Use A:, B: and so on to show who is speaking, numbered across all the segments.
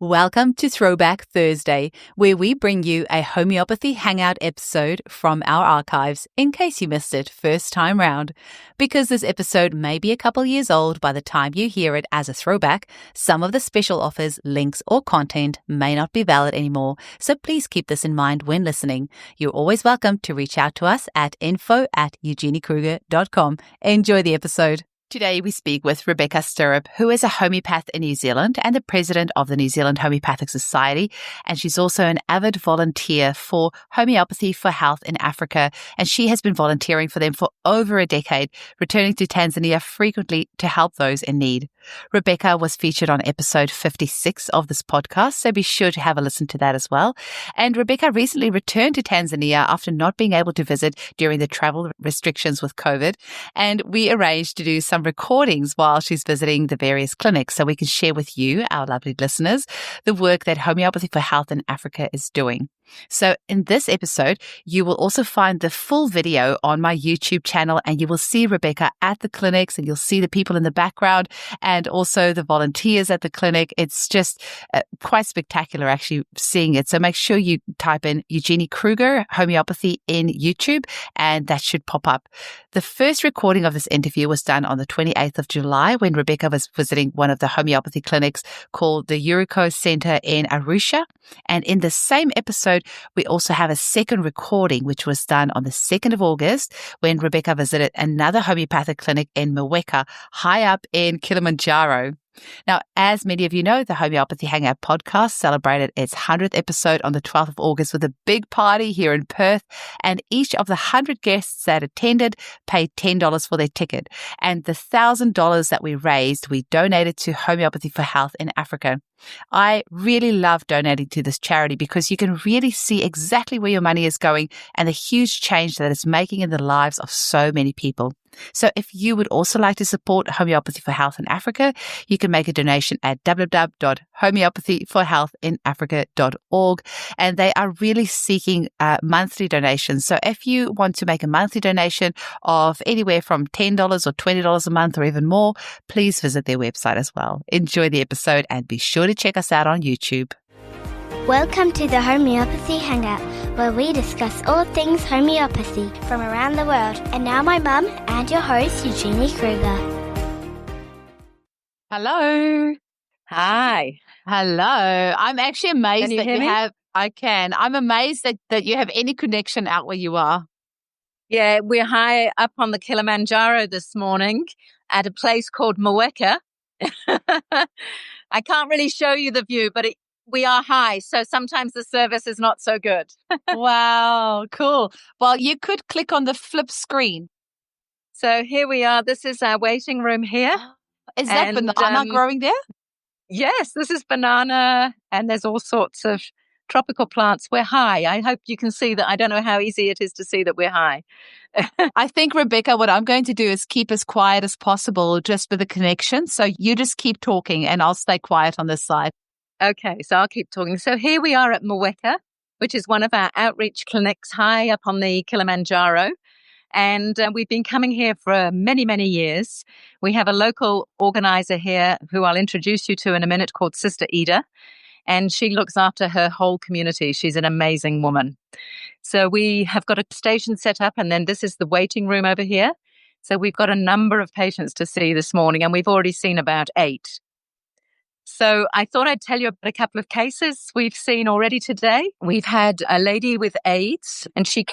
A: Welcome to Throwback Thursday, where we bring you a homeopathy hangout episode from our archives in case you missed it first time round. Because this episode may be a couple years old by the time you hear it as a throwback, some of the special offers, links, or content may not be valid anymore, so please keep this in mind when listening. You're always welcome to reach out to us at info@eugeniekruger.com. Enjoy the episode. Today we speak with Rebecca Stirrup, who is a homeopath in New Zealand and the president of the New Zealand Homeopathic Society, and she's also an avid volunteer for Homeopathy for Health in Africa, and she has been volunteering for them for over a decade, returning to Tanzania frequently to help those in need. Rebecca was featured on episode 56 of this podcast, so be sure to have a listen to that as well. And Rebecca recently returned to Tanzania after not being able to visit during the travel restrictions with COVID, and we arranged to do some recordings while she's visiting the various clinics so we can share with you, our lovely listeners, the work that Homeopathy for Health in Africa is doing. So in this episode, you will also find the full video on my YouTube channel, and you will see Rebecca at the clinics, and you'll see the people in the background and also the volunteers at the clinic. It's just quite spectacular actually seeing it. So make sure you type in Eugenie Kruger Homeopathy in YouTube, and that should pop up. The first recording of this interview was done on the 28th of July when Rebecca was visiting one of the homeopathy clinics called the Arusha Center in Arusha. And in the same episode, we also have a second recording, which was done on the 2nd of August when Rebecca visited another homeopathic clinic in Mweka, high up in Kilimanjaro. Now, as many of you know, the Homeopathy Hangout podcast celebrated its 100th episode on the 12th of August with a big party here in Perth, and each of the 100 guests that attended paid $10 for their ticket. And the $1,000 that we raised, we donated to Homeopathy for Health in Africa. I really love donating to this charity because you can really see exactly where your money is going and the huge change that it's making in the lives of so many people. So if you would also like to support Homeopathy for Health in Africa, you can make a donation at www.homeopathyforhealthinafrica.org, and they are really seeking monthly donations. So if you want to make a monthly donation of anywhere from $10 or $20 a month or even more, please visit their website as well. Enjoy the episode and be sure to check us out on YouTube.
B: Welcome to the Homeopathy Hangout, where we discuss all things homeopathy from around the world. And now my mum and your host, Eugenie Kruger.
A: Hello.
C: Hi.
A: Hello. I'm actually amazed
C: Can you
A: that
C: hear
A: you
C: me?
A: have, I can. I'm amazed that you have any connection out where you are.
C: Yeah, we're high up on the Kilimanjaro this morning at a place called Mweka. I can't really show you the view, but we are high, so sometimes the service is not so good.
A: Wow, cool. Well, you could click on the flip screen.
C: So here we are. This is our waiting room here.
A: Is that
C: And,
A: banana growing there?
C: Yes, this is banana, and there's all sorts of tropical plants. We're high. I hope you can see that. I don't know how easy it is to see that we're high.
A: I think, Rebecca, what I'm going to do is keep as quiet as possible just with the connection. So you just keep talking and I'll stay quiet on this side.
C: Okay, so I'll keep talking. So here we are at Mweka, which is one of our outreach clinics high up on the Kilimanjaro. And we've been coming here for many, many years. We have a local organizer here who I'll introduce you to in a minute called Sister Ida. And she looks after her whole community. She's an amazing woman. So we have got a station set up, and then this is the waiting room over here. So we've got a number of patients to see this morning, and we've already seen about 8. So I thought I'd tell you about a couple of cases we've seen already today. We've had a lady with AIDS, and she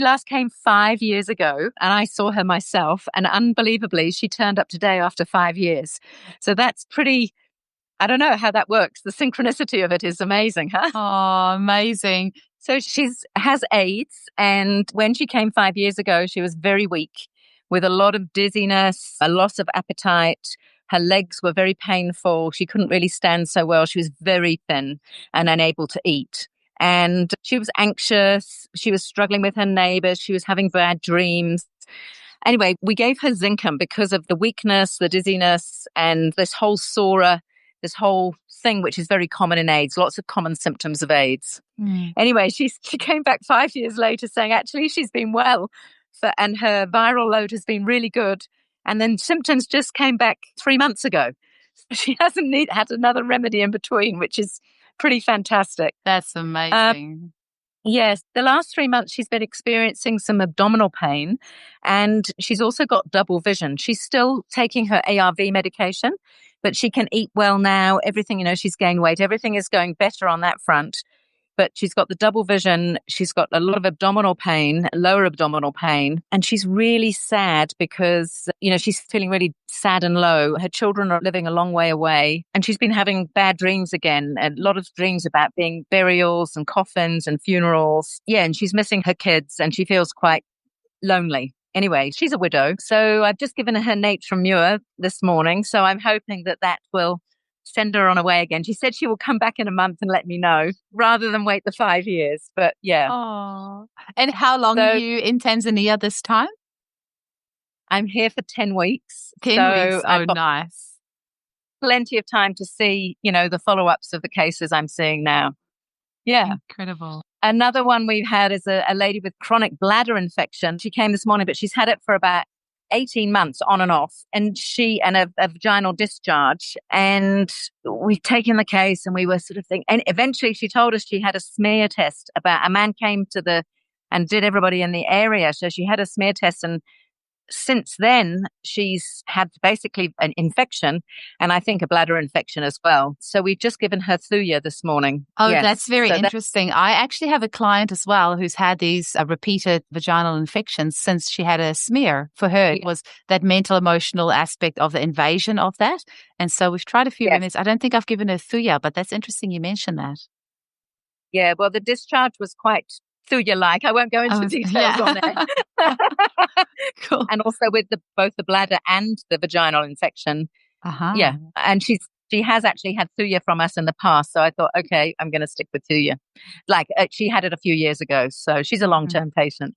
C: last came 5 years ago, and I saw her myself, and unbelievably, she turned up today after 5 years. So that's pretty, I don't know how that works. The synchronicity of it is amazing, huh?
A: Oh, amazing.
C: So she has AIDS, and when she came 5 years ago, she was very weak with a lot of dizziness, a loss of appetite. Her legs were very painful. She couldn't really stand so well. She was very thin and unable to eat. And she was anxious. She was struggling with her neighbors. She was having bad dreams. Anyway, we gave her zinc because of the weakness, the dizziness, and this whole SORA, this whole thing, which is very common in AIDS, lots of common symptoms of AIDS. Anyway, she came back 5 years later saying, actually, she's been well and her viral load has been really good. And then symptoms just came back 3 months ago. She hasn't had another remedy in between, which is pretty fantastic.
A: That's amazing.
C: Yes, the last 3 months she's been experiencing some abdominal pain, and she's also got double vision. She's still taking her ARV medication, but she can eat well now. Everything, she's gained weight. Everything is going better on that front. But she's got the double vision. She's got a lot of abdominal pain, lower abdominal pain. And she's really sad because, she's feeling really sad and low. Her children are living a long way away. And she's been having bad dreams again. A lot of dreams about being burials and coffins and funerals. Yeah, and she's missing her kids and she feels quite lonely. Anyway, she's a widow. So I've just given her natrum mure this morning. So I'm hoping that will send her on her way again. She said she will come back in a month and let me know rather than wait the 5 years. But yeah.
A: Oh. And how long are you in Tanzania this time?
C: I'm here for 10 weeks.
A: 10 weeks. Oh, nice.
C: Plenty of time to see, the follow-ups of the cases I'm seeing now. Yeah.
A: Incredible.
C: Another one we've had is a lady with chronic bladder infection. She came this morning, but she's had it for about 18 months on and off, and a vaginal discharge. And we've taken the case and we were sort of thinking, and eventually she told us she had a smear test about a man came and did everybody in the area. So she had a smear test, and since then she's had basically an infection, and I think a bladder infection as well. So we've just given her Thuya this morning.
A: Oh, yes. That's very interesting. I actually have a client as well who's had these repeated vaginal infections since she had a smear. For her, it was that mental, emotional aspect of the invasion of that. And so we've tried a few remedies. I don't think I've given her Thuya, but that's interesting you mentioned that.
C: Yeah, well, the discharge was quite Thuya-like. I won't go into details on it.
A: Cool.
C: And also with both the bladder and the vaginal infection.
A: Uh-huh.
C: Yeah. And she has actually had Thuya from us in the past. So I thought, okay, I'm going to stick with Thuya. She had it a few years ago. So she's a long-term patient.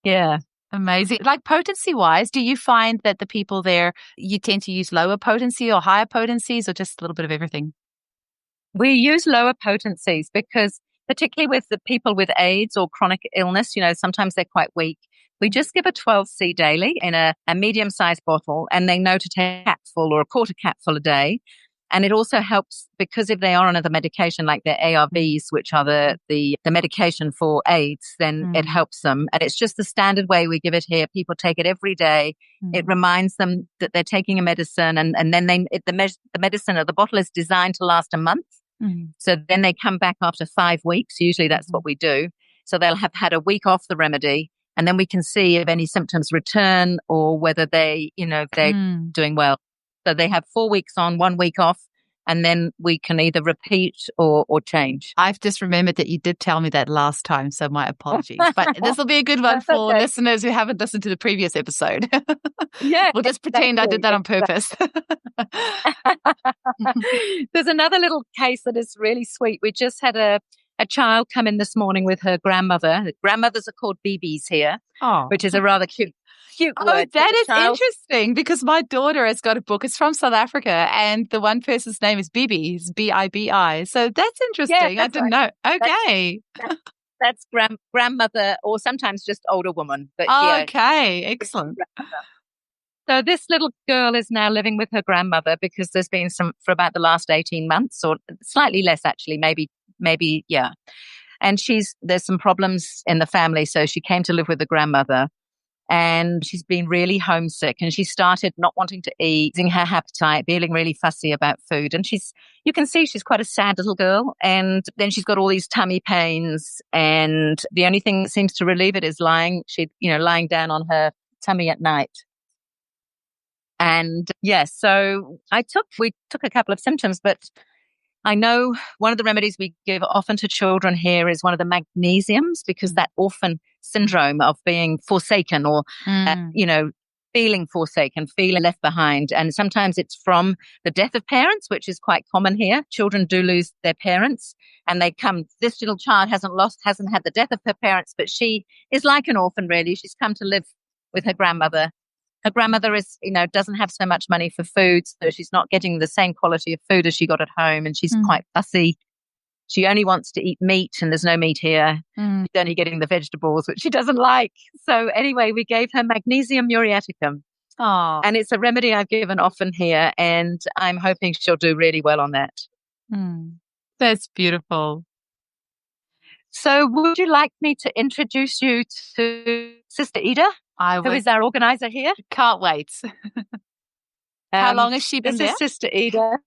C: Yeah.
A: Amazing. Like potency-wise, do you find that the people there, you tend to use lower potency or higher potencies or just a little bit of everything?
C: We use lower potencies because particularly with the people with AIDS or chronic illness, sometimes they're quite weak. We just give a 12C daily in a medium-sized bottle, and they know to take a capful or a quarter capful a day. And it also helps because if they are on other medication like their ARVs, which are the medication for AIDS, then it helps them. And it's just the standard way we give it here. People take it every day. It reminds them that they're taking a medicine, and then the medicine or the bottle is designed to last a month. So then they come back after 5 weeks. Usually that's what we do. So they'll have had a week off the remedy, and then we can see if any symptoms return or whether they're doing well. So they have 4 weeks on, 1 week off, and then we can either repeat or change.
A: I've just remembered that you did tell me that last time, so my apologies. But this will be a good one for listeners who haven't listened to the previous episode.
C: Yeah.
A: We'll just pretend I did that on purpose.
C: There's another little case that is really sweet. We just had a child come in this morning with her grandmother. The grandmothers are called BBs here, which is a rather cute word.
A: That is interesting because my daughter has got a book. It's from South Africa, and the one person's name is Bibi. It's Bibi. So that's interesting. I didn't know. Okay.
C: That's grandmother, or sometimes just older woman. But
A: okay, excellent.
C: So this little girl is now living with her grandmother because there's been some for about the last 18 months, or slightly less actually, maybe, yeah. And there's some problems in the family, so she came to live with the grandmother. And she's been really homesick, and she started not wanting to eat, losing her appetite, feeling really fussy about food. And you can see she's quite a sad little girl. And then she's got all these tummy pains, and the only thing that seems to relieve it is lying down on her tummy at night. And yes, so we took a couple of symptoms, but I know one of the remedies we give often to children here is one of the magnesiums, because that orphan syndrome of being forsaken or, feeling forsaken, feeling left behind. And sometimes it's from the death of parents, which is quite common here. Children do lose their parents, and this little child hasn't had the death of her parents, but she is like an orphan, really. She's come to live with her grandmother. Her grandmother doesn't have so much money for food, so she's not getting the same quality of food as she got at home, and she's quite fussy. She only wants to eat meat, and there's no meat here. She's only getting the vegetables, which she doesn't like. So anyway, we gave her magnesium muriaticum,
A: Oh,
C: And it's a remedy I've given often here, and I'm hoping she'll do really well on that.
A: that's beautiful.
C: So would you like me to introduce you to Sister Ida, who is our organizer here?
A: Can't wait. How long has she been
C: there?
A: there?
C: This is Sister Ida.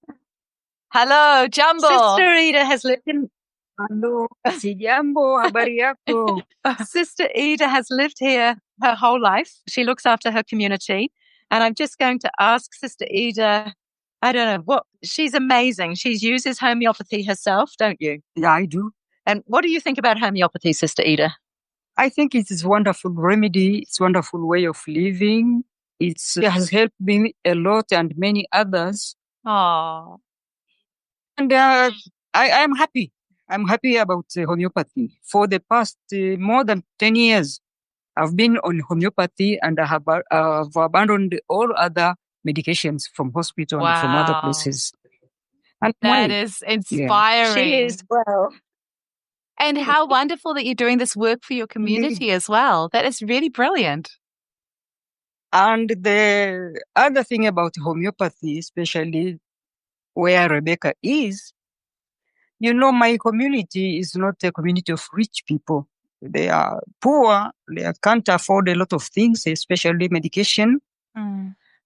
A: Hello, Jumbo.
C: Sister Ida has lived in...
D: Hello, si Jambo, habari yako?
C: Sister Ida has lived here her whole life. She looks after her community. And I'm just going to ask Sister Ida, I don't know, she's amazing. She uses homeopathy herself, don't you?
D: Yeah, I do.
C: And what do you think about homeopathy, Sister Ida?
D: I think it is a wonderful remedy. It's a wonderful way of living. It has helped me a lot and many others.
A: Oh,
D: And I am happy. I'm happy about homeopathy. For the past more than 10 years, I've been on homeopathy and I have abandoned all other medications from hospital and from other places. And
A: that is inspiring.
C: She is well.
A: And how wonderful that you're doing this work for your community as well. That is really brilliant.
D: And the other thing about homeopathy, especially where Rebecca is, my community is not a community of rich people. They are poor. They can't afford a lot of things, especially medication.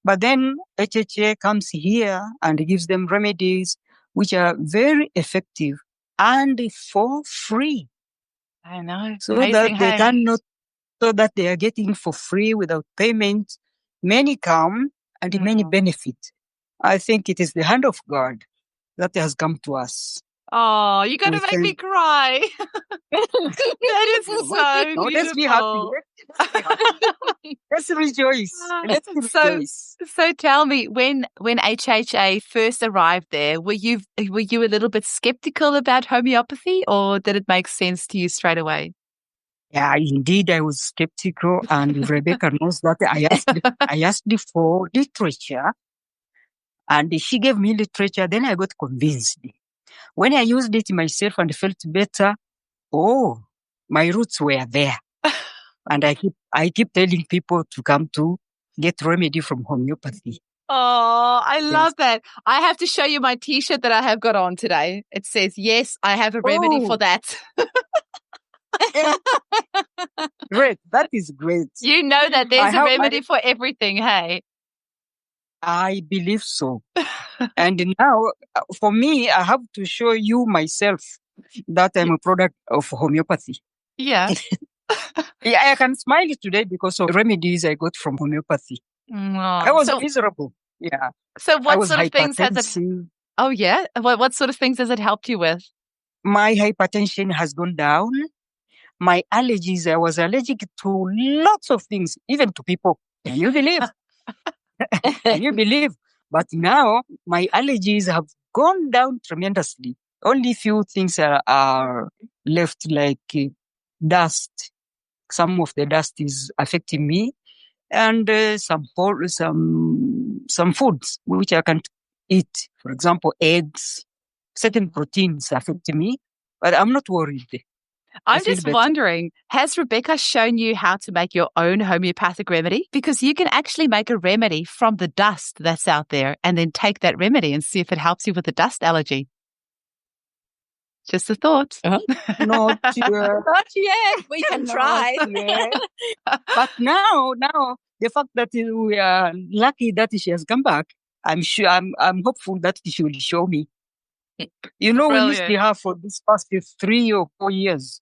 D: But then HHA comes here and gives them remedies which are very effective and for free.
A: I know.
D: So that they are getting for free without payment. Many come and many benefit. I think it is the hand of God that has come to us.
A: Oh, you're going to make me cry. That is so beautiful.
D: Let's be happy. Let's rejoice. Let's rejoice.
A: So tell me, when HHA first arrived there, were you a little bit skeptical about homeopathy, or did it make sense to you straight away?
D: Yeah, indeed, I was skeptical, and Rebecca knows that I asked for literature, and she gave me literature. Then I got convinced. When I used it myself and felt better, my roots were there. And I keep telling people to come to get remedy from homeopathy.
A: Oh, I love that. I have to show you my T-shirt that I have got on today. It says, yes, I have a remedy for that.
D: Great. That is great.
A: You know that there's a remedy for everything, hey?
D: I believe so. And now, for me, I have to show you myself that I'm a product of homeopathy.
A: Yeah.
D: Yeah, I can smile today because of remedies I got from homeopathy. I was miserable. Yeah.
A: So what sort of things has it... Oh, yeah? What sort of things has it helped you with?
D: My hypertension has gone down. My allergies, I was allergic to lots of things, even to people. Can you believe? Can you believe? But now my allergies have gone down tremendously. Only few things are left, like dust. Some of the dust is affecting me, and some foods which I can't eat. For example, eggs, certain proteins affect me, but I'm not worried.
A: I'm just wondering, has Rebecca shown you how to make your own homeopathic remedy? Because you can actually make a remedy from the dust that's out there and then take that remedy and see if it helps you with the dust allergy. Just a thought.
D: Not yet.
C: Not yet. We can try.
D: But now, the fact that we are lucky that she has come back, I'm sure, I'm hopeful that she will show me. We missed her for this past 3 or 4 years.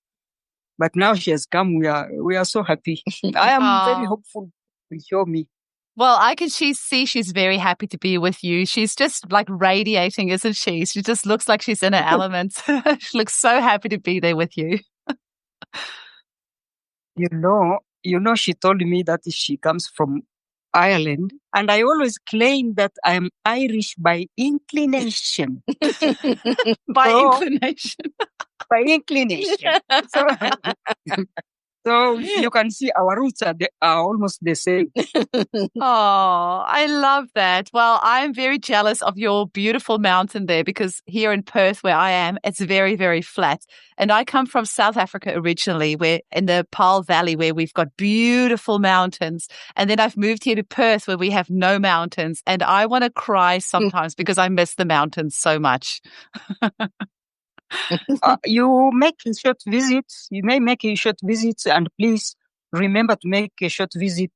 D: But now she has come. We are so happy. I am very hopeful to show me.
A: Well, I can see she's very happy to be with you. She's just like radiating, isn't she? She just looks like she's in her element. She looks so happy to be there with you.
D: She told me that she comes from Ireland, and I always claim that I am Irish by inclination.
A: By inclination.
D: By inclination. So, So you can see our roots are almost the same.
A: Oh, I love that. Well, I'm very jealous of your beautiful mountain there because here in Perth, where I am, it's very, very flat. And I come from South Africa originally, where in the Paarl Valley, where we've got beautiful mountains. And then I've moved here to Perth, where we have no mountains. And I want to cry sometimes because I miss the mountains so much.
D: You make short visits. You may make a short visits, and please remember to make a short visit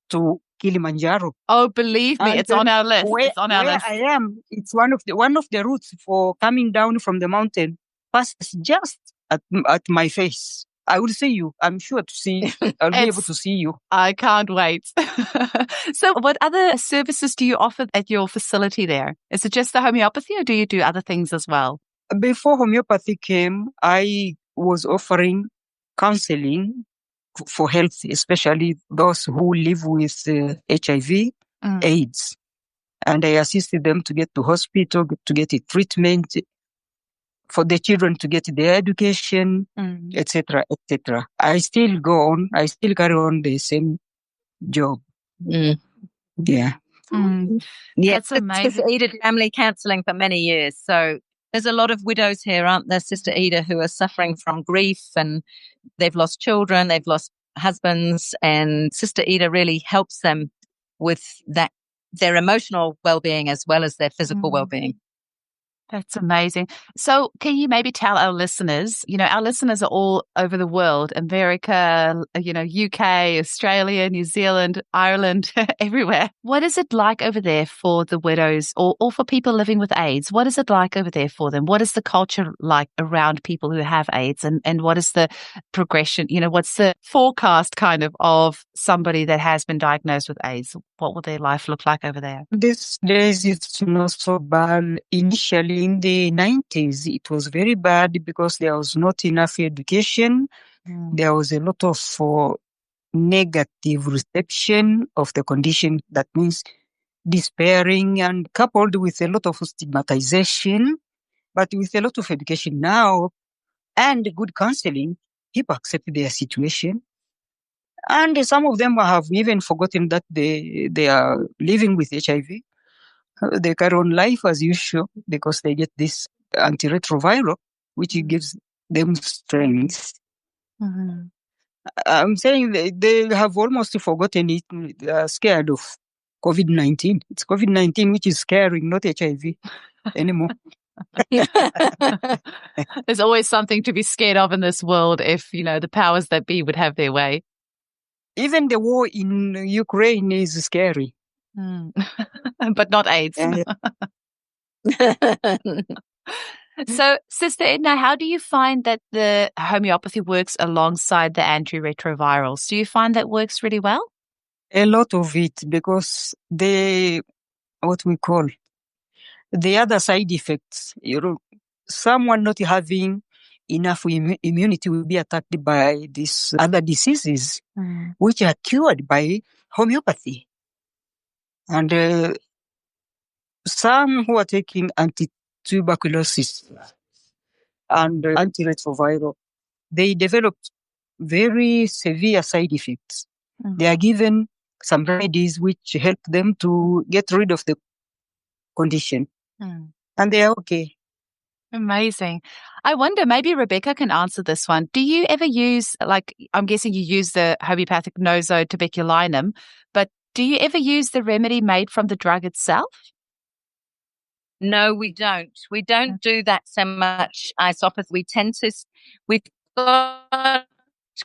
D: to Kilimanjaro.
A: Oh, believe me, it's on our list. It's on our list.
D: I am, it's one of the routes for coming down from the mountain. Passes just at my face. I will see you. I'm sure to see. I'll be able to see you.
A: I can't wait. So, what other services do you offer at your facility there? Is it just the homeopathy, or do you do other things as well?
D: Before homeopathy came, I was offering counseling for health, especially those who live with HIV, AIDS. And I assisted them to get to hospital, to get a treatment, for the children to get their education, etc., etc. I still go on. I still carry on the same job. Yeah.
C: Yeah,
A: that's amazing.
C: Sister Ida family counselling for many years. So there's a lot of widows here, aren't there, Sister Ida, who are suffering from grief, and they've lost children, they've lost husbands, and Sister Ida really helps them with that, their emotional well-being as well as their physical well-being.
A: That's amazing. So can you maybe tell our listeners, our listeners are all over the world, America, UK, Australia, New Zealand, Ireland, everywhere. What is it like over there for the widows or for people living with AIDS? What is it like over there for them? What is the culture like around people who have AIDS, and what is the progression? What's the forecast kind of somebody that has been diagnosed with AIDS? What will their life look like over there?
D: These days, it's not so bad. Initially, in the 90s, it was very bad because there was not enough education. There was a lot of negative reception of the condition. That means despairing, and coupled with a lot of stigmatization. But with a lot of education now and good counseling, people accept their situation. And some of them have even forgotten that they are living with HIV. They carry on life as usual because they get this antiretroviral, which gives them strength. I'm saying they have almost forgotten it. They are scared of COVID-19. It's COVID-19 which is scaring, not HIV anymore.
A: There's always something to be scared of in this world if, the powers that be would have their way.
D: Even the war in Ukraine is scary.
A: But not AIDS. So, Sister Edna, how do you find that the homeopathy works alongside the antiretrovirals? Do you find that works really well?
D: A lot of it, because what we call the other side effects, someone not having enough immunity will be attacked by these other diseases, which are cured by homeopathy. And some who are taking anti-tuberculosis and antiretroviral, they developed very severe side effects. They are given some remedies which help them to get rid of the condition. And they are okay.
A: Amazing. I wonder, maybe Rebecca can answer this one. Do you ever use, I'm guessing you use the homeopathic Noso tuberculinum, but do you ever use the remedy made from the drug itself?
C: No, we don't. We don't do that so much, isopathy. We've got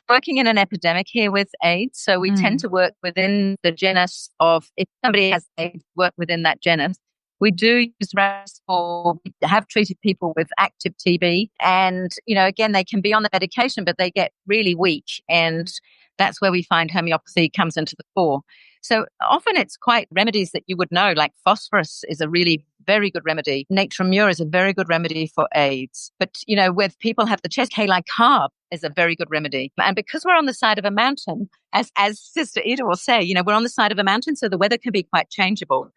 C: working in an epidemic here with AIDS, so we tend to work within the genus of, if somebody has AIDS, work within that genus. We do use RAS we have treated people with active TB, and, again, they can be on the medication, but they get really weak, and that's where we find homeopathy comes into the fore. So often it's quite remedies that you would know, like phosphorus is a really very good remedy. Natron mure is a very good remedy for AIDS. But, when people have the chest, K-like carb is a very good remedy. And because we're on the side of a mountain, as Sister Ida will say, we're on the side of a mountain, so the weather can be quite changeable.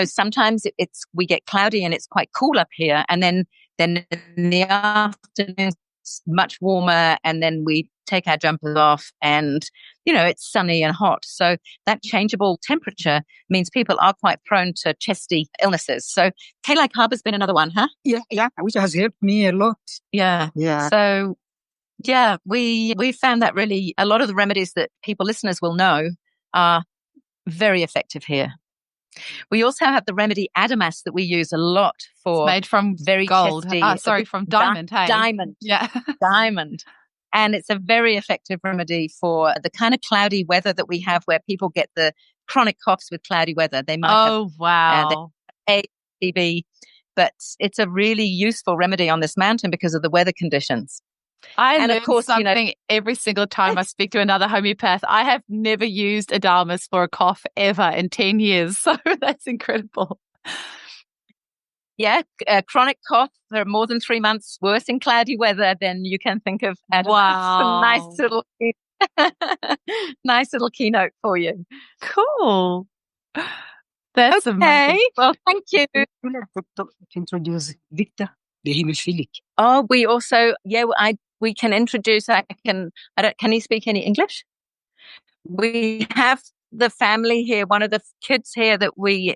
C: Sometimes we get cloudy and it's quite cool up here. And then in the afternoon, it's much warmer. And then we take our jumpers off and, it's sunny and hot. So that changeable temperature means people are quite prone to chesty illnesses. So Kayla Harbour's been another one, huh?
D: Yeah, which has helped me a lot.
C: Yeah. So, yeah, we found that really a lot of the remedies that listeners will know are very effective here. We also have the remedy Adamas that we use a lot for.
A: It's made from
C: very
A: gold.
C: chesty.
A: From diamond.
C: Diamond.
A: Yeah.
C: Diamond. And it's a very effective remedy for the kind of cloudy weather that we have where people get the chronic coughs with cloudy weather. They might
A: wow.
C: TB, but it's a really useful remedy on this mountain because of the weather conditions.
A: I learn something every single time I speak to another homeopath. I have never used Adamas for a cough ever in 10 years. So that's incredible.
C: Yeah, chronic cough for more than 3 months, worse in cloudy weather, then you can think of Adamas.
A: Wow.
C: Nice little keynote for you.
A: Cool. That's amazing.
C: Well, thank you.
D: To introduce Victor, the hemophilic.
C: Oh, we also, we can introduce, can you speak any English? We have the family here, one of the kids here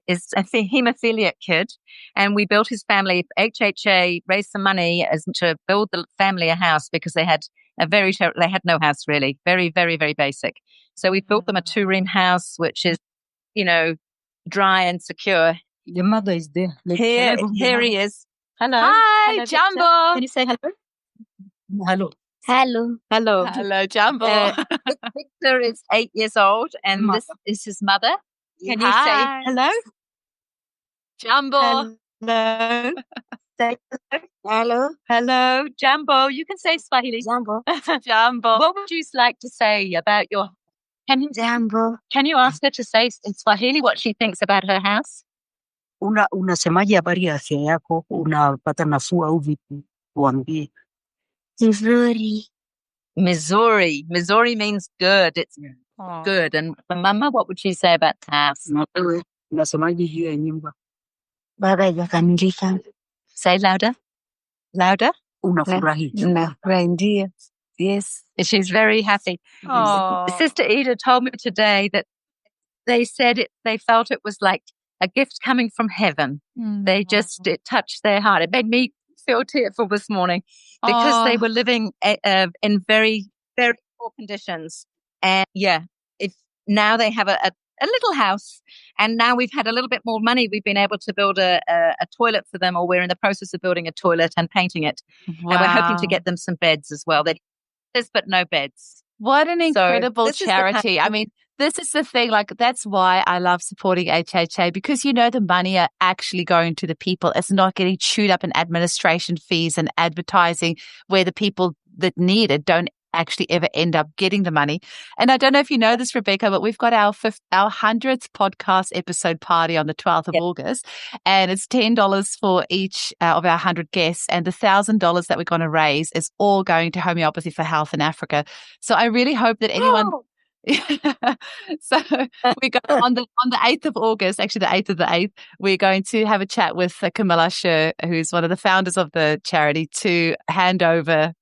C: is a hemophiliac kid, and we built his family. HHA raised some money to build the family a house because they had they had no house really, very, very, very basic. So we built them a 2-room house, which is, dry and secure.
D: The mother is there.
C: Here he is. Hello.
A: Hi,
C: hello,
A: Jumbo.
C: Victor. Can you say hello?
A: Hello, Jumbo.
C: Victor is 8 years old, and this is his mother. Can you say hello?
A: Jumbo.
C: Hello. Say
B: Hello.
C: hello, Jumbo. You can say Swahili.
B: Jumbo.
A: Jumbo.
C: What would you like to say about your?
B: Jumbo.
C: Can you ask her to say in Swahili what she thinks about her house?
D: Unasemaje habari ya afya yako? Unapata nafuu au vipi? Waambie.
B: Missouri.
C: Missouri means good. It's good. And for Mama, what would she say about the house?
D: Unasemaje juu ya nyumba?
B: Baba haijakamilika.
C: Say louder. Louder.
D: Unafurahi.
B: Nafurahi ndio.
C: Yes. She's very happy. Sister Ida told me today that they said they felt it was like a gift coming from heaven. It touched their heart. It made me feel tearful this morning because they were living in very, very poor conditions. And now they have a little house, and now we've had a little bit more money. We've been able to build a toilet for them, or we're in the process of building a toilet and painting it.
A: Wow.
C: And we're hoping to get them some beds as well. There's but no beds.
A: What an incredible charity. I mean, this is the thing, that's why I love supporting HHA, because the money are actually going to the people. It's not getting chewed up in administration fees and advertising where the people that need it don't actually ever end up getting the money. And I don't know if you know this, Rebecca, but we've got our 100th podcast episode party on the 12th of August, and it's $10 for each of our 100 guests, and the $1,000 that we're going to raise is all going to Homeopathy for Health in Africa. So I really hope that anyone... So we go on the 8th of August, actually the 8th of the 8th, we're going to have a chat with Camilla Scher, who's one of the founders of the charity, to hand over,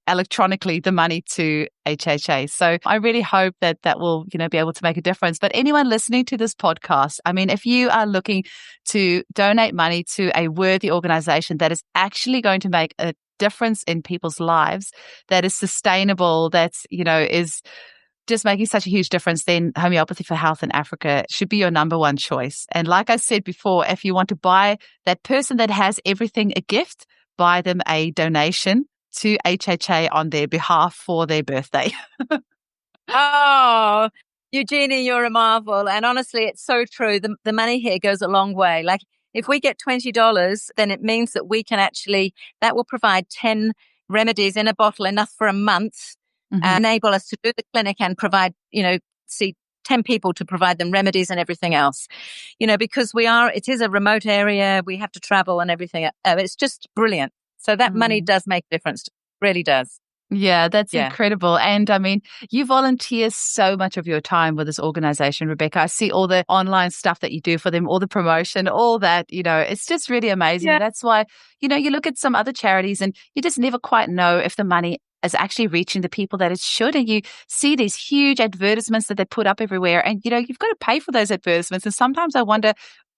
A: electronically the money to HHA. So I really hope that will, be able to make a difference. But anyone listening to this podcast, I mean, if you are looking to donate money to a worthy organization that is actually going to make a difference in people's lives, that is sustainable, that's, is just making such a huge difference, then Homeopathy for Health in Africa should be your number one choice. And like I said before, if you want to buy that person that has everything a gift, buy them a donation to HHA on their behalf for their birthday.
C: Oh, Eugenie, you're a marvel. And honestly, it's so true. The money here goes a long way. Like if we get $20, then it means that we can that will provide 10 remedies in a bottle, enough for a month. Enable us to do the clinic and provide, see 10 people to provide them remedies and everything else, because it is a remote area. We have to travel and everything. It's just brilliant. So that money does make a difference. Really does.
A: Yeah, that's incredible. And I mean, you volunteer so much of your time with this organization, Rebecca. I see all the online stuff that you do for them, all the promotion, all that, it's just really amazing. Yeah. That's why, you look at some other charities and you just never quite know if the money is actually reaching the people that it should. And you see these huge advertisements that they put up everywhere. And, you've got to pay for those advertisements. And sometimes I wonder,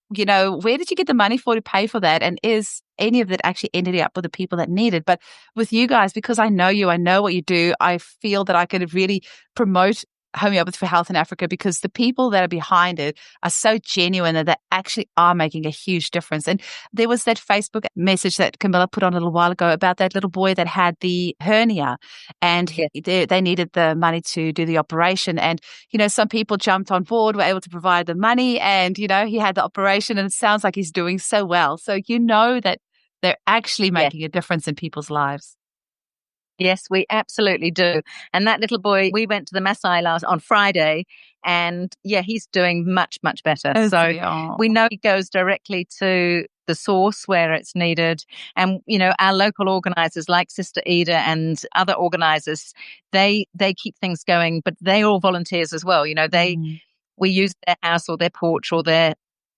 A: where did you get the money to pay for that? And is any of that actually ended up with the people that need it? But with you guys, because I know you, I know what you do, I feel that I could really promote homeopathy for health in Africa, because the people that are behind it are so genuine that they actually are making a huge difference. And there was that Facebook message that Camilla put on a little while ago about that little boy that had the hernia, and they needed the money to do the operation. And, some people jumped on board, were able to provide the money, and, he had the operation, and it sounds like he's doing so well. So that they're actually making a difference in people's lives.
C: Yes, we absolutely do. And that little boy, we went to the Maasai on Friday, and he's doing much, much better. We know he goes directly to the source where it's needed. And, our local organizers like Sister Ida and other organizers, they keep things going, but they're all volunteers as well. We use their house or their porch or their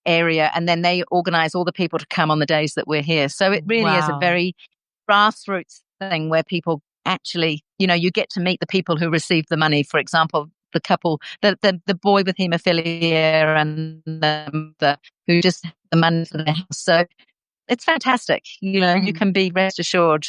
C: area, and then they organize all the people to come on the days that we're here. So it really is a very grassroots thing where people actually, you get to meet the people who receive the money. For example, the couple, the boy with hemophilia and the who just had the money for their house. So it's fantastic. You can be rest assured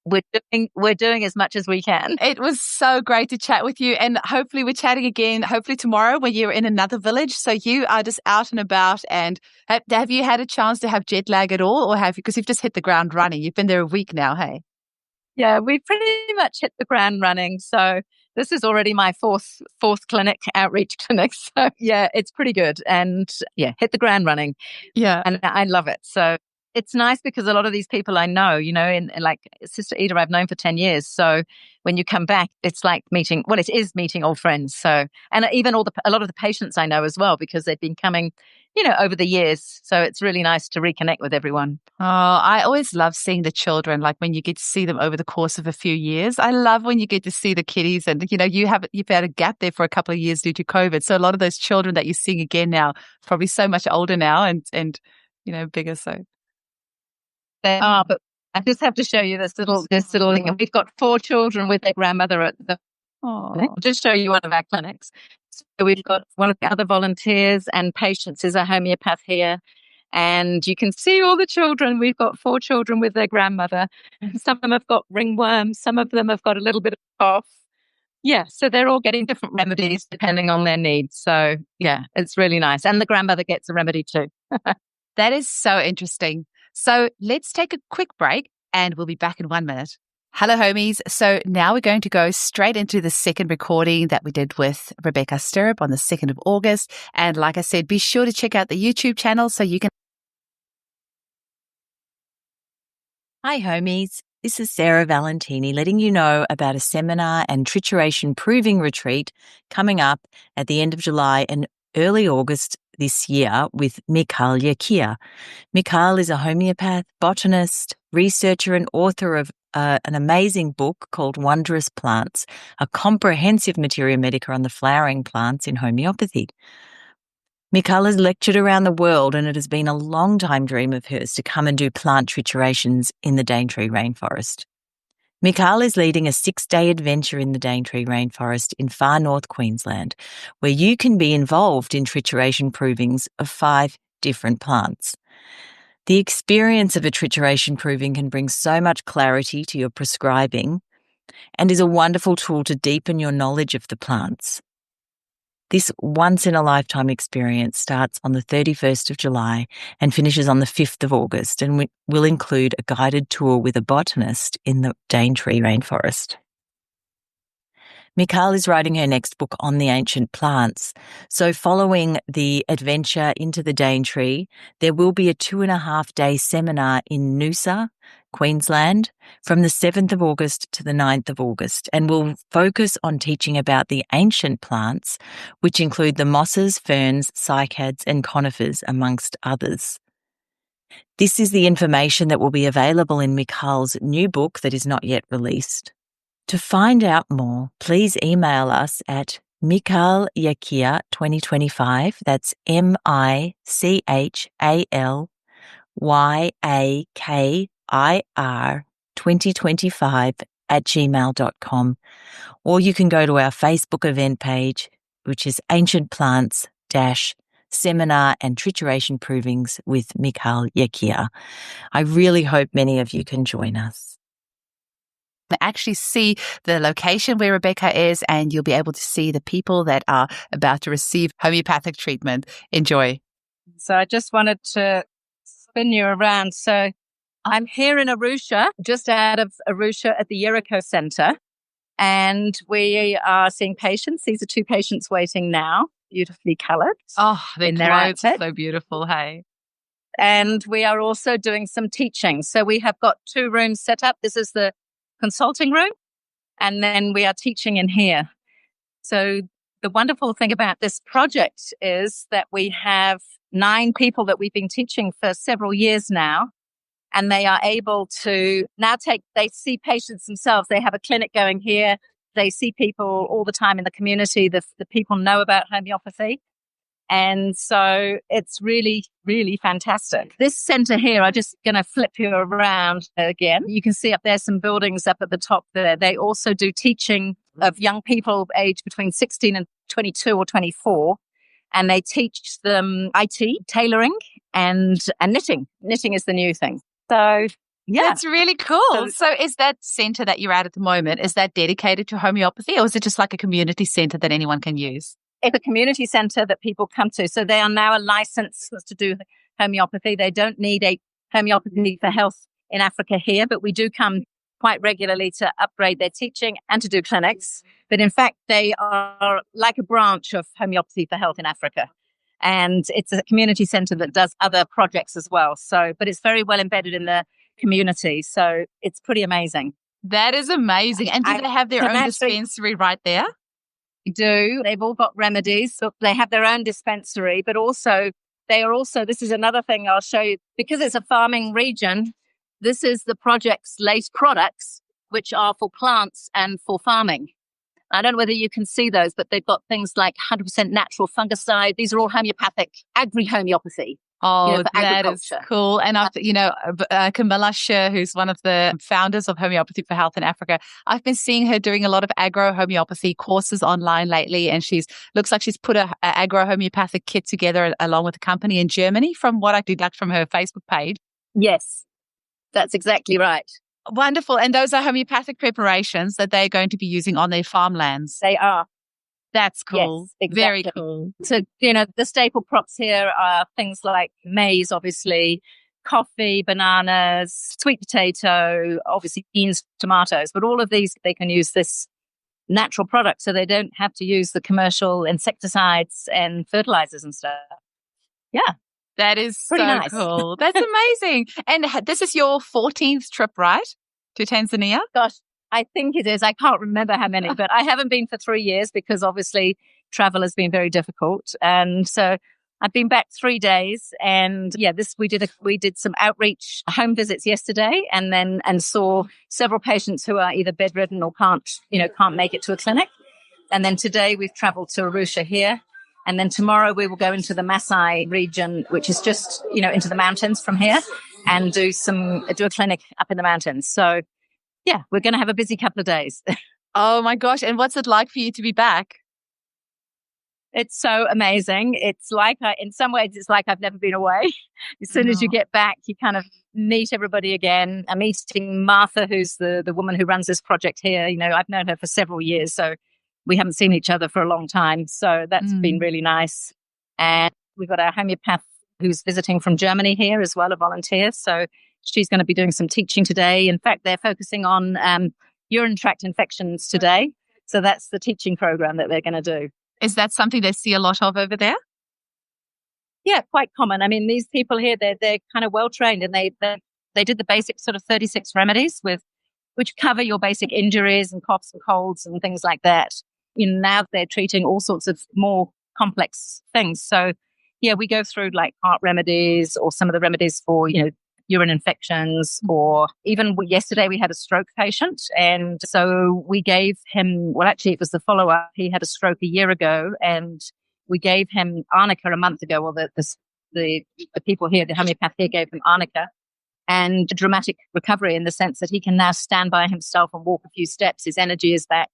C: we're doing as much as we can.
A: It was so great to chat with you, and hopefully we're chatting again, hopefully tomorrow when you're in another village. So you are just out and about, and have you had a chance to have jet lag at all, or because you've just hit the ground running? You've been there a week now, hey?
C: Yeah, we've pretty much hit the ground running. So this is already my fourth outreach clinic. So it's pretty good. And hit the ground running.
A: Yeah.
C: And I love it. So it's nice because a lot of these people I know, in like Sister Ida, I've known for 10 years. So when you come back, it's like it is meeting old friends. So, and even a lot of the patients I know as well, because they've been coming, over the years. So it's really nice to reconnect with everyone.
A: Oh, I always love seeing the children, like when you get to see them over the course of a few years. I love when you get to see the kiddies, and, you've had a gap there for a couple of years due to COVID. So a lot of those children that you're seeing again now, probably so much older now and bigger. So.
C: They are, but I just have to show you this little thing. We've got 4 children with their grandmother at the. I'll just show you one of our clinics. So we've got one of the other volunteers and patients is a homeopath here, and you can see all the children. We've got 4 children with their grandmother. Some of them have got ringworms. Some of them have got a little bit of cough. Yeah, so they're all getting different remedies depending on their needs. So it's really nice, and the grandmother gets a remedy too.
A: That is so interesting. So let's take a quick break, and we'll be back in 1 minute. Hello, homies. So now we're going to go straight into the second recording that we did with Rebecca Stirrup on the 2nd of August. And like I said, be sure to check out the YouTube channel so you can.
E: Hi, homies. This is Sarah Valentini letting you know about a seminar and trituration proving retreat coming up at the end of July and early August this year with Mikhail Yakia. Mikhail is a homeopath, botanist, researcher, and author of an amazing book called Wondrous Plants, a comprehensive materia medica on the flowering plants in homeopathy. Mikhail has lectured around the world, and it has been a long-time dream of hers to come and do plant triturations in the Daintree rainforest. Mikhail is leading a 6-day adventure in the Daintree rainforest in far north Queensland, where you can be involved in trituration provings of 5 different plants. The experience of a trituration proving can bring so much clarity to your prescribing and is a wonderful tool to deepen your knowledge of the plants. This once-in-a-lifetime experience starts on the 31st of July and finishes on the 5th of August, and will include a guided tour with a botanist in the Daintree rainforest. Mikhail is writing her next book on the ancient plants. So following the adventure into the Daintree, there will be a 2.5-day seminar in Noosa, Queensland, from the 7th of August to the 9th of August, and will focus on teaching about the ancient plants, which include the mosses, ferns, cycads, and conifers, amongst others. This is the information that will be available in Mikhail's new book that is not yet released. To find out more, please email us at mikhailyakir2025, that's MICHALYAKIR 2025 homeopathy@gmail.com. Or you can go to our Facebook event page, which is Ancient Plants Seminar and Trituration Provings with Mikhail Yekia. I really hope many of you can join us.
A: Actually see the location where Rebecca is, and you'll be able to see the people that are about to receive homeopathic treatment. Enjoy.
C: So I just wanted to spin you around. So I'm here in Arusha, just out of Arusha at the Jericho Center, and we are seeing patients. These are 2 patients waiting now, beautifully colored.
A: Oh, their
C: in their
A: clothes are
C: outfit.
A: so beautiful, hey?
C: And we are also doing some teaching. So we have got 2 rooms set up. This is the consulting room, and then we are teaching in here. So the wonderful thing about this project is that we have 9 people that we've been teaching for several years now, and they are able to now they see patients themselves. They have a clinic going here. They see people all the time in the community. The people know about homeopathy. And so it's really, really fantastic. This center here, I'm just going to flip you around again. You can see up there some buildings up at the top there. They also do teaching of young people aged between 16 and 22 or 24. And they teach them IT, tailoring, and knitting. Knitting is the new thing. So, yeah.
A: That's really cool. So is that center that you're at the moment, is that dedicated to homeopathy, or is it just like a community center that anyone can use?
C: It's a community center that people come to. So they are now a license to do homeopathy. They don't need a homeopathy for health in Africa here, but we do come quite regularly to upgrade their teaching and to do clinics. But in fact, they are like a branch of homeopathy for health in Africa. And it's a community center that does other projects as well. So, but it's very well embedded in the community. So it's pretty amazing.
A: That is amazing. And do they have their own dispensary right there?
C: Do. They've all got remedies. So they have their own dispensary, but also this is another thing I'll show you, because it's a farming region. This is the project's latest products, which are for plants and for farming. I don't know whether you can see those, but they've got things like 100% natural fungicide. These are all homeopathic, agri-homeopathy.
A: Oh, that is cool. And Camilla Scher, who's one of the founders of Homeopathy for Health in Africa, I've been seeing her doing a lot of agro-homeopathy courses online lately, and looks like she's put a agro-homeopathic kit together along with a company in Germany, from what I deduct from her Facebook page.
C: Yes, that's exactly right.
A: Wonderful. And those are homeopathic preparations that they're going to be using on their farmlands.
C: They are.
A: That's cool.
C: Yes, exactly.
A: Very cool.
C: So, the staple crops here are things like maize, obviously, coffee, bananas, sweet potato, obviously beans, tomatoes. But all of these, they can use this natural product, so they don't have to use the commercial insecticides and fertilizers and stuff. Yeah.
A: That is
C: pretty
A: so
C: nice.
A: Cool. That's amazing. And this is your 14th trip, right? To Tanzania?
C: Gosh, I think it is. I can't remember how many, but I haven't been for 3 years because obviously travel has been very difficult. And so I've been back 3 days, and we did some outreach home visits yesterday, and saw several patients who are either bedridden or can't make it to a clinic. And then today we've traveled to Arusha here. And then tomorrow we will go into the Maasai region, which is just, into the mountains from here, and do a clinic up in the mountains. So yeah, we're going to have a busy couple of days.
A: Oh my gosh. And what's it like for you to be back?
C: It's so amazing. It's like, in some ways, it's like I've never been away. As soon as you get back, you kind of meet everybody again. I'm meeting Martha, who's the woman who runs this project here. I've known her for several years, so we haven't seen each other for a long time. So that's been really nice. And we've got our homeopath who's visiting from Germany here as well, a volunteer. So she's going to be doing some teaching today. In fact, they're focusing on urinary tract infections today. So that's the teaching program that they're going to do.
A: Is that something they see a lot of over there?
C: Yeah, quite common. I mean, these people here, they're kind of well trained, and they did the basic sort of 36 remedies which cover your basic injuries and coughs and colds and things like that. Now they're treating all sorts of more complex things. So yeah, we go through like heart remedies or some of the remedies for, urine infections, or even yesterday we had a stroke patient. And so we gave him, actually it was the follow-up. He had a stroke a year ago, and we gave him Arnica a month ago. Well, the people here, the homeopath here, gave him Arnica. and a dramatic recovery in the sense that he can now stand by himself and walk a few steps. His energy is back,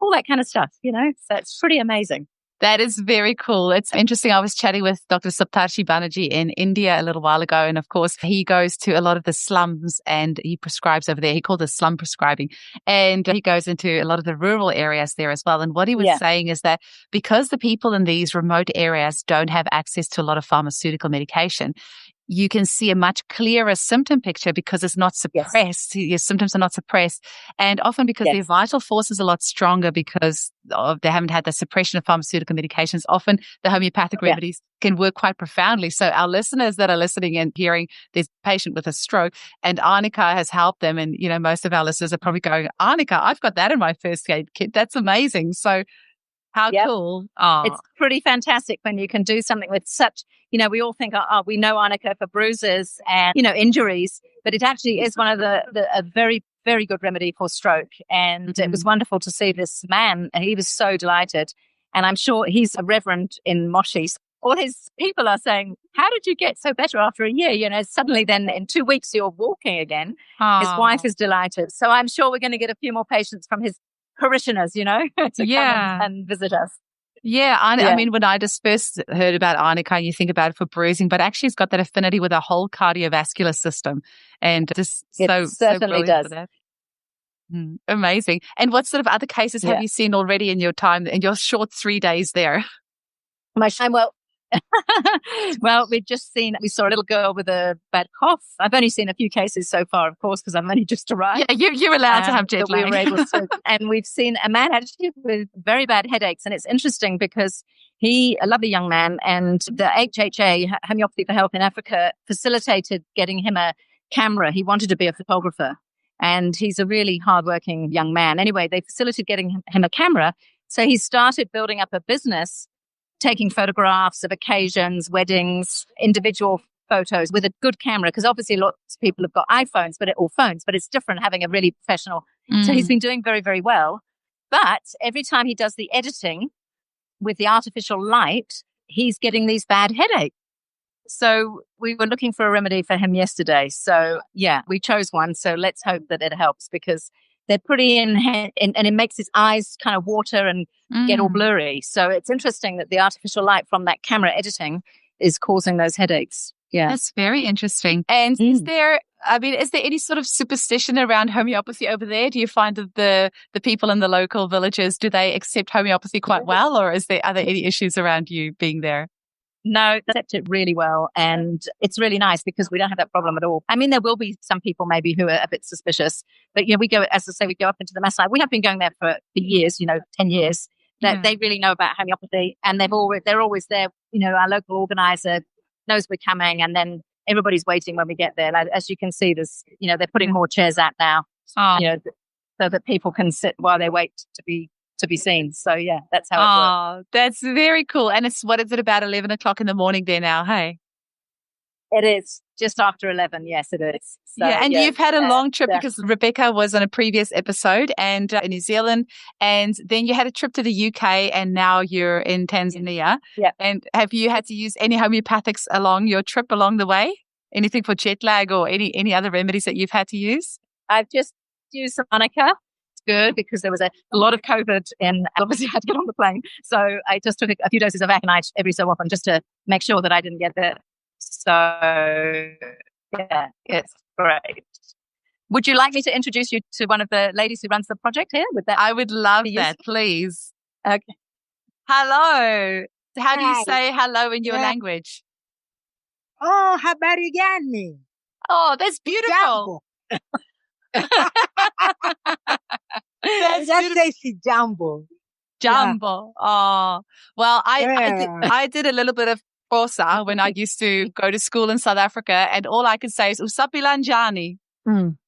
C: all that kind of stuff, So it's pretty amazing.
A: That is very cool. It's interesting. I was chatting with Dr. Saptarshi Banerjee in India a little while ago. And of course, he goes to a lot of the slums and he prescribes over there. He called it slum prescribing. And he goes into a lot of the rural areas there as well. And what he was saying is that because the people in these remote areas don't have access to a lot of pharmaceutical medication, you can see a much clearer symptom picture because it's not suppressed. Your symptoms are not suppressed. And often because their vital force is a lot stronger because they haven't had the suppression of pharmaceutical medications. Often the homeopathic remedies can work quite profoundly. So our listeners that are listening and hearing this patient with a stroke and Arnica has helped them. And, most of our listeners are probably going, Arnica, I've got that in my first aid kit. That's amazing. So how cool. Oh.
C: It's pretty fantastic when you can do something with such, we all think, we know Arnica for bruises and, injuries, but it actually is one of a very, very good remedy for stroke. And it was wonderful to see this man. He was so delighted. And I'm sure he's a reverend in Moshi. All his people are saying, how did you get so better after a year? Suddenly then in 2 weeks, you're walking again. His wife is delighted. So I'm sure we're going to get a few more patients from his parishioners, to come and visit us.
A: Yeah, I mean, when I just first heard about Arnica, you think about it for bruising, but actually it's got that affinity with the whole cardiovascular system. And just
C: it certainly does.
A: For that. Amazing. And what sort of other cases have you seen already in your time, in your short 3 days there?
C: My time, well, we saw a little girl with a bad cough. I've only seen a few cases so far, of course, because I've only just arrived.
A: Yeah, you're allowed to have jet lag.
C: We were able to, and we've seen a man actually with very bad headaches. And it's interesting because a lovely young man, and the HHA, Homeopathy for Health in Africa, facilitated getting him a camera. He wanted to be a photographer. And he's a really hardworking young man. Anyway, they facilitated getting him a camera. So he started building up a business, taking photographs of occasions, weddings, individual photos with a good camera. Because obviously lots of people have got iPhones, but it's different having a really professional. So he's been doing very, very well. But every time he does the editing with the artificial light, he's getting these bad headaches. So we were looking for a remedy for him yesterday. So we chose one. So let's hope that it helps because they're pretty and it makes his eyes kind of water and get all blurry. So it's interesting that the artificial light from that camera editing is causing those headaches. Yeah.
A: That's very interesting. And is there any sort of superstition around homeopathy over there? Do you find that the people in the local villages, do they accept homeopathy quite well, or are there any issues around you being there?
C: No, they accept it really well. And it's really nice because we don't have that problem at all. I mean, there will be some people maybe who are a bit suspicious, but we go, as I say, we go up into the Maasai. We have been going there for years, 10 years. They really know about homeopathy and they're always there. Our local organizer knows we're coming and then everybody's waiting when we get there. Like, as you can see, they're putting more chairs out now, so that people can sit while they wait to be seen. So that's how it works.
A: That's very cool. And what is it, about 11 o'clock in the morning there now? Hey,
C: it is just after 11. Yes, it is. So,
A: and you've had a long trip because Rebecca was on a previous episode and in New Zealand, and then you had a trip to the UK, and now you're in Tanzania.
C: Yeah.
A: And have you had to use any homeopathics along your trip along the way? Anything for jet lag or any other remedies that you've had to use?
C: I've just used some Arnica. Good because there was a lot of COVID and obviously I had to get on the plane. So I just took a few doses of aconite every so often just to make sure that I didn't get that. So it's great. Would you like me to introduce you to one of the ladies who runs the project here?
A: I would love that, please.
C: Okay.
A: Hello. How do you say hello in your language?
F: Oh, habari gani?
A: Oh, that's beautiful.
F: Just say Sijambo.
A: Jumbo. Oh, well, I did a little bit of Xhosa when I used to go to school in South Africa, and all I could say is Usapilanjani.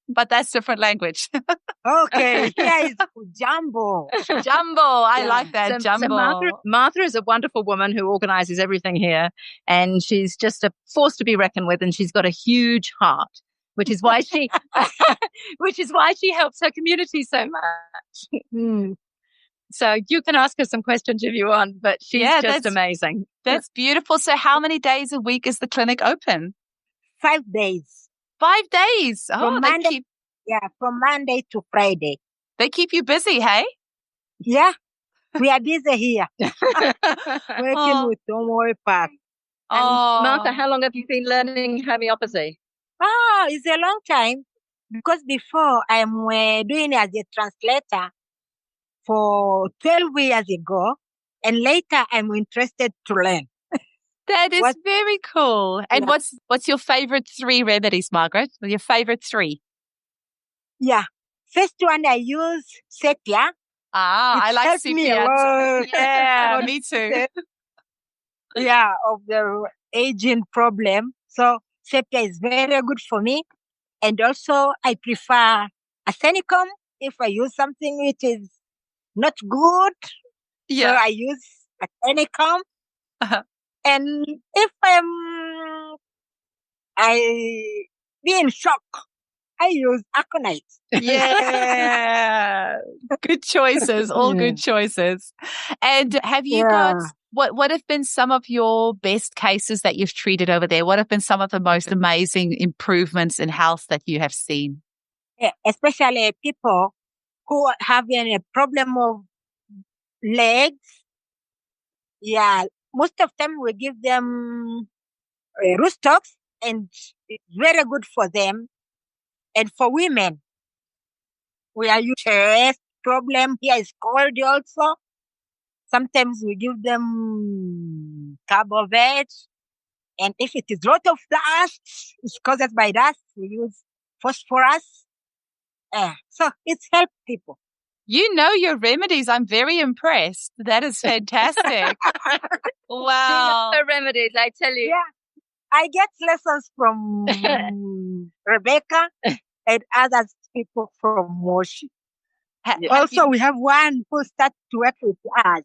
A: But that's different language.
F: Okay, yeah, it's Jumbo.
A: Jumbo, I like that. Jumbo.
C: So Martha is a wonderful woman who organizes everything here, and she's just a force to be reckoned with, and she's got a huge heart. Which is why she helps her community so much. So you can ask her some questions if you want, but she's just amazing.
A: That's beautiful. So how many days a week is the clinic open?
F: 5 days.
A: 5 days. Oh,
F: From Monday, from Monday to Friday.
A: they keep you busy, hey?
F: Yeah, we are busy here working
A: Oh.
F: with Homeopathy.
A: Oh.
C: Martha, how long have you been learning homeopathy?
F: Oh, it's a long time because before I'm doing as a translator for 12 years ago, and later I'm interested to learn.
A: That is
F: What-
A: very cool. And
F: Yeah.
A: what's your favorite 3 remedies, Margaret? Your favorite 3?
F: Yeah, first one I use sepia.
A: Ah, I
F: It
A: like
F: helped me a
A: sepia.
F: lot.
A: Yeah,
F: On
A: me too.
F: Yeah, of the aging problem. So sepia is very good for me. And also I prefer arsenicum if I use something which is not good. So
A: Yeah.
F: I use arsenicum.
A: Uh-huh.
F: And if I be in shock, I use aconite.
A: Yeah. Good choices. All good choices. And have you got what have been some of your best cases that you've treated over there? What have been some of the most amazing improvements in health that you have seen?
F: Yeah, especially people who are having a problem of legs. Yeah, most of them we give them roostocks, and it's very good for them. And for women, we are using chest problem. Here is cold also. Sometimes we give them carbovate. And if it is lot of dust, it's caused by dust, we use phosphorus. So it's helped people.
A: You know your remedies. I'm very impressed. That is fantastic. Wow.
C: Her remedies, I tell you.
F: Yeah. I get lessons from Rebecca and other people from Moshi. Also, we have one who started to work with us,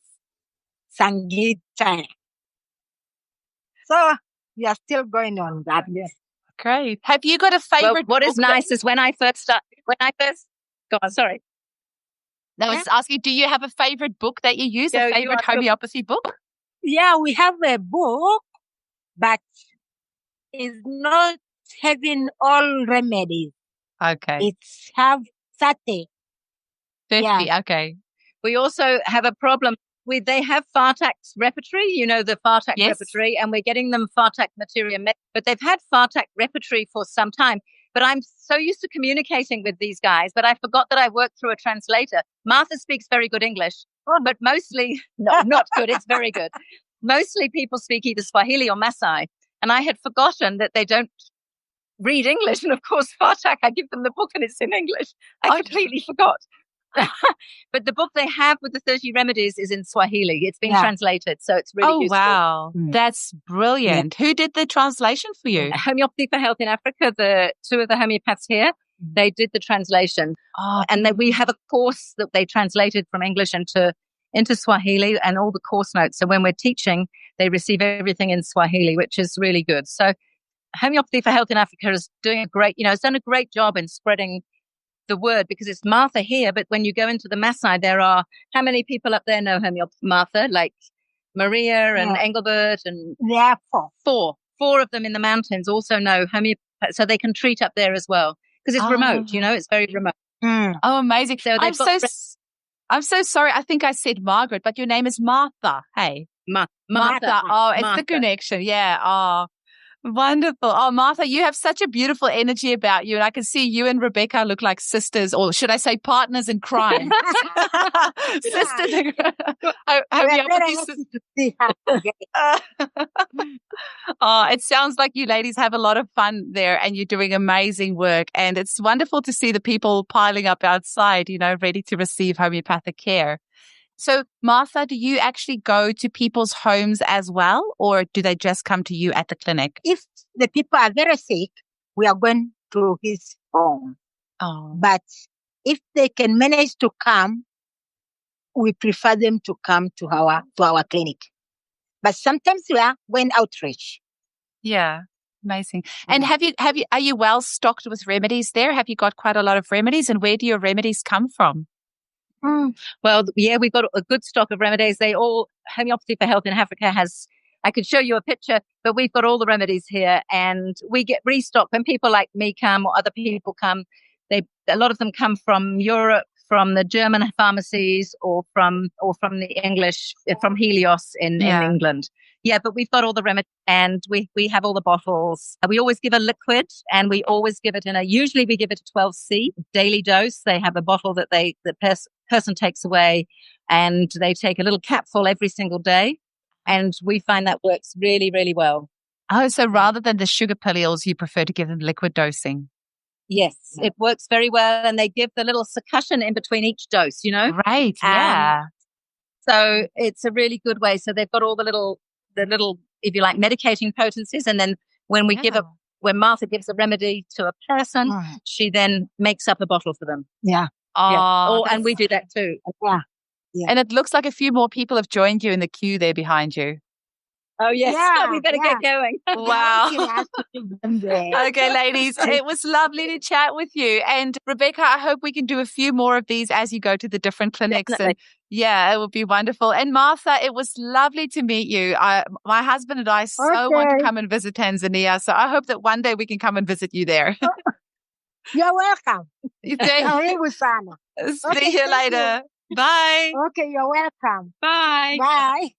F: Sangeeta. So we are still going on that. Yes.
A: Great. Have you got a favorite?
C: What is
A: book that-
C: nice is when I first go on, sorry.
A: I was just asking, do you have a favorite book that you use?
C: Yeah,
A: A
C: you
A: favorite
C: are-
A: homeopathy book?
F: Yeah, we have a book, but it's not having all remedies.
A: Okay.
F: It's have 30.
A: 50.
F: yeah.
A: Okay.
C: We also have a problem with, they have Fartak's repertory, you know, the Fartak
A: Yes.
C: repertory, and we're getting them Fartak materia, but they've had Fartak repertory for some time. But I'm so used to communicating with these guys, but I forgot that I worked through a translator. Martha speaks very good English, but mostly, no, not good, it's very good. Mostly people speak either Swahili or Maasai. And I had forgotten that they don't read English. And of course, Fartak, I give them the book and it's in English. I completely forgot. But the book they have with the 30 remedies is in Swahili. It's been translated, so it's really useful.
A: Wow. That's brilliant. Who did the translation for you?
C: Homeopathy for Health in Africa, the 2 of the homeopaths here, they did the translation.
A: Oh,
C: And then we have a course that they translated from English into Swahili and all the course notes. So when we're teaching, they receive everything in Swahili, which is really good. So Homeopathy for Health in Africa is doing it's done a great job in spreading the word, because it's Martha here, but when you go into the Maasai, there are, how many people up there know homeopathy, Martha? Like Maria and Engelbert and...
F: Yeah, 4.
C: 4 of them in the mountains also know homeopathy, so they can treat up there as well. Because it's remote, it's very remote.
A: Oh, amazing.
C: So
A: I'm so sorry. I think I said Margaret, but your name is Martha. Hey. Martha. Oh, it's the connection. Yeah. Oh, wonderful. Oh, Martha, you have such a beautiful energy about you. And I can see you and Rebecca look like sisters, or should I say partners in crime? Sisters in crime. Oh, it sounds like you ladies have a lot of fun there and you're doing amazing work. And it's wonderful to see the people piling up outside, ready to receive homeopathic care. So, Martha, do you actually go to people's homes as well, or do they just come to you at the clinic?
F: If the people are very sick, we are going to his home.
A: Oh.
F: But if they can manage to come, we prefer them to come to our clinic. But sometimes we are going outreach.
A: Yeah. Amazing. And are you well stocked with remedies there? Have you got quite a lot of remedies, and where do your remedies come from?
C: Well, yeah, we've got a good stock of remedies. Homeopathy for Health in Africa has I could show you a picture, but we've got all the remedies here, and we get restocked when people like me come or other people come. A lot of them come from Europe, from the German pharmacies, or from the English, from Helios in England. Yeah, but we've got all the remedies, and we have all the bottles. We always give a liquid, and we always give it usually we give it a 12C daily dose. They have a bottle that the person takes away, and they take a little capful every single day. And we find that works really, really well.
A: Oh, so rather than the sugar pillules, you prefer to give them liquid dosing?
C: Yes, it works very well. And they give the little succussion in between each dose,
A: Right, yeah.
C: So it's a really good way. So they've got all the little, if you like, medicating potencies. And then when when Martha gives a remedy to a person, she then makes up a bottle for them.
F: Yeah.
A: Oh,
C: and we do that too.
F: Yeah.
A: And it looks like a few more people have joined you in the queue there behind you.
C: Oh, yes.
F: Yeah,
C: we better get going.
A: Wow. Okay, ladies, it was lovely to chat with you. And Rebecca, I hope we can do a few more of these as you go to the different clinics.
C: Definitely.
A: And it would be wonderful. And Martha, it was lovely to meet you. My husband and I want to come and visit Tanzania. So I hope that one day we can come and visit you there.
F: You're welcome.
A: Karibu
F: sana.
A: See you later. Bye.
F: Okay, you're welcome.
C: Bye.
F: Bye.